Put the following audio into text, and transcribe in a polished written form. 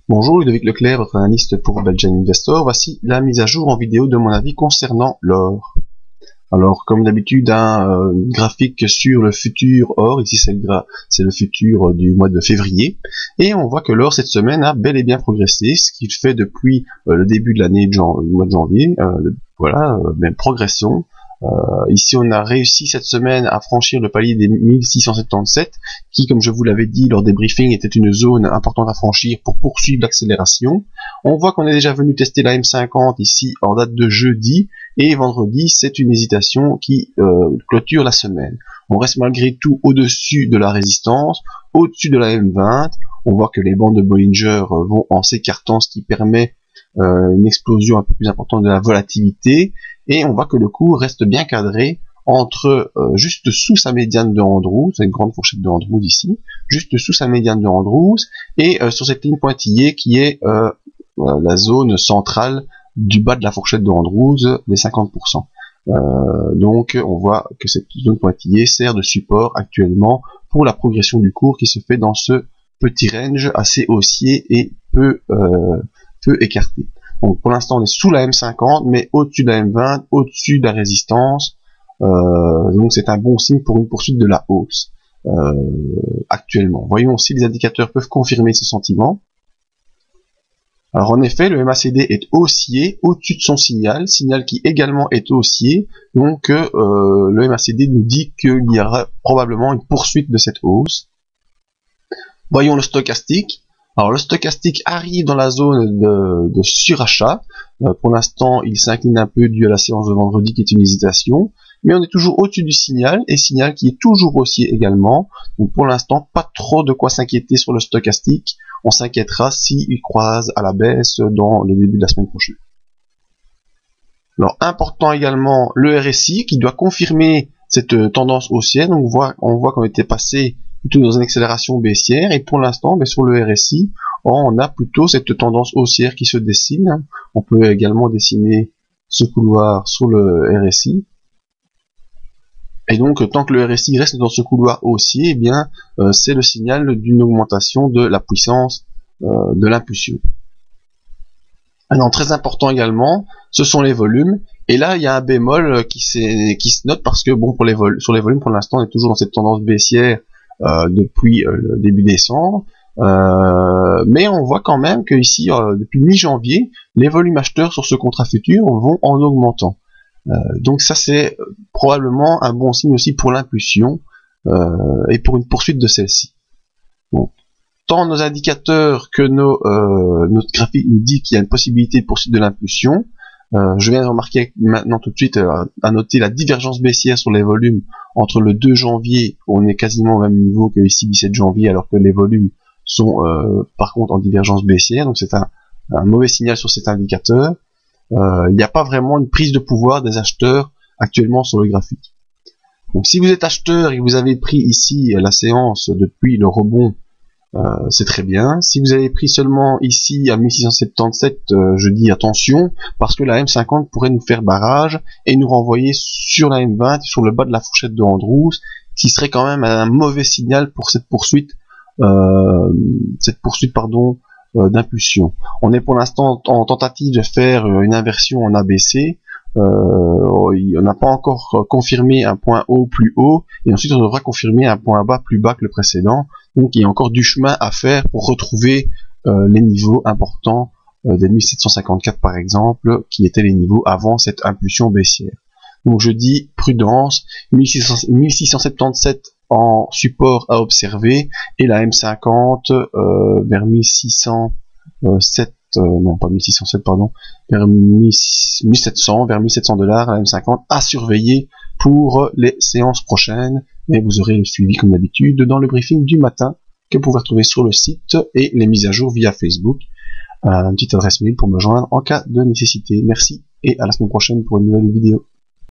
Bonjour, Ludovic Leclerc, votre analyste pour Belgian Investor. Voici la mise à jour en vidéo de mon avis concernant l'or. Alors, comme d'habitude, un graphique sur le futur or. Ici, c'est le futur du mois de février. Et on voit que l'or, cette semaine, a bel et bien progressé, ce qu'il fait depuis le début de l'année, le mois de janvier. Même progression. Ici, on a réussi cette semaine à franchir le palier des 1677, qui, comme je vous l'avais dit lors des briefings, était une zone importante à franchir pour poursuivre l'accélération. On voit qu'on est déjà venu tester la M50 ici en date de jeudi, et vendredi, c'est une hésitation qui clôture la semaine. On reste malgré tout au-dessus de la résistance, au-dessus de la M20. On voit que les bandes de Bollinger vont en s'écartant, ce qui permet une explosion un peu plus importante de la volatilité. Et on voit que le cours reste bien cadré entre juste sous sa médiane de Andrews, c'est une grande fourchette de Andrews ici, juste sous sa médiane de Andrews, et sur cette ligne pointillée qui est la zone centrale du bas de la fourchette de Andrews, les 50%. Donc on voit que cette zone pointillée sert de support actuellement pour la progression du cours qui se fait dans ce petit range assez haussier et peu écarté. Donc pour l'instant on est sous la M50, mais au-dessus de la M20, au-dessus de la résistance. Donc c'est un bon signe pour une poursuite de la hausse actuellement. Voyons si les indicateurs peuvent confirmer ce sentiment. Alors en effet, le MACD est haussier au-dessus de son signal qui également est haussier. Donc le MACD nous dit qu'il y aura probablement une poursuite de cette hausse. Voyons le stochastique. Alors le stochastique arrive dans la zone de surachat. Pour l'instant, il s'incline un peu dû à la séance de vendredi qui est une hésitation. Mais on est toujours au-dessus du signal, et signal qui est toujours haussier également. Donc pour l'instant, pas trop de quoi s'inquiéter sur le stochastique. On s'inquiétera s'il croise à la baisse dans le début de la semaine prochaine. Alors important également le RSI qui doit confirmer cette tendance haussière. Donc on voit qu'on était passé plutôt dans une accélération baissière, et pour l'instant, sur le RSI, on a plutôt cette tendance haussière qui se dessine. On peut également dessiner ce couloir sur le RSI. Et donc, tant que le RSI reste dans ce couloir haussier, eh bien, c'est le signal d'une augmentation de la puissance de l'impulsion. Alors, très important également, ce sont les volumes. Et là, il y a un bémol qui se note parce que, bon, sur les volumes, pour l'instant, on est toujours dans cette tendance baissière depuis le début décembre. Mais on voit quand même que ici, depuis mi-janvier, les volumes acheteurs sur ce contrat futur vont en augmentant. Donc ça c'est probablement un bon signe aussi pour l'impulsion et pour une poursuite de celle-ci. Donc, tant nos indicateurs que notre graphique nous dit qu'il y a une possibilité de poursuite de l'impulsion. Je viens de remarquer maintenant tout de suite à noter la divergence baissière sur les volumes entre le 2 janvier, où on est quasiment au même niveau que ici 17 janvier, alors que les volumes sont par contre en divergence baissière. Donc c'est un mauvais signal sur cet indicateur. Il n'y a pas vraiment une prise de pouvoir des acheteurs actuellement sur le graphique. Donc si vous êtes acheteur et que vous avez pris ici la séance depuis le rebond, c'est très bien. Si vous avez pris seulement ici à 1677, je dis attention, parce que la M50 pourrait nous faire barrage et nous renvoyer sur la M20, sur le bas de la fourchette de Andrews, qui serait quand même un mauvais signal pour cette poursuite d'impulsion. On est pour l'instant en tentative de faire une inversion en ABC. On n'a pas encore confirmé un point haut plus haut, et ensuite on devra confirmer un point bas plus bas que le précédent. Donc il y a encore du chemin à faire pour retrouver les niveaux importants des 1754 par exemple, qui étaient les niveaux avant cette impulsion baissière. Donc je dis prudence, 1677 en support à observer, et la M50 vers 1607, non pas 1607 pardon, vers 1700, vers 1700 $, la M50 à surveiller pour les séances prochaines. Et vous aurez le suivi comme d'habitude dans le briefing du matin que vous pouvez retrouver sur le site, et les mises à jour via Facebook. Une petite adresse mail pour me joindre en cas de nécessité. Merci et à la semaine prochaine pour une nouvelle vidéo.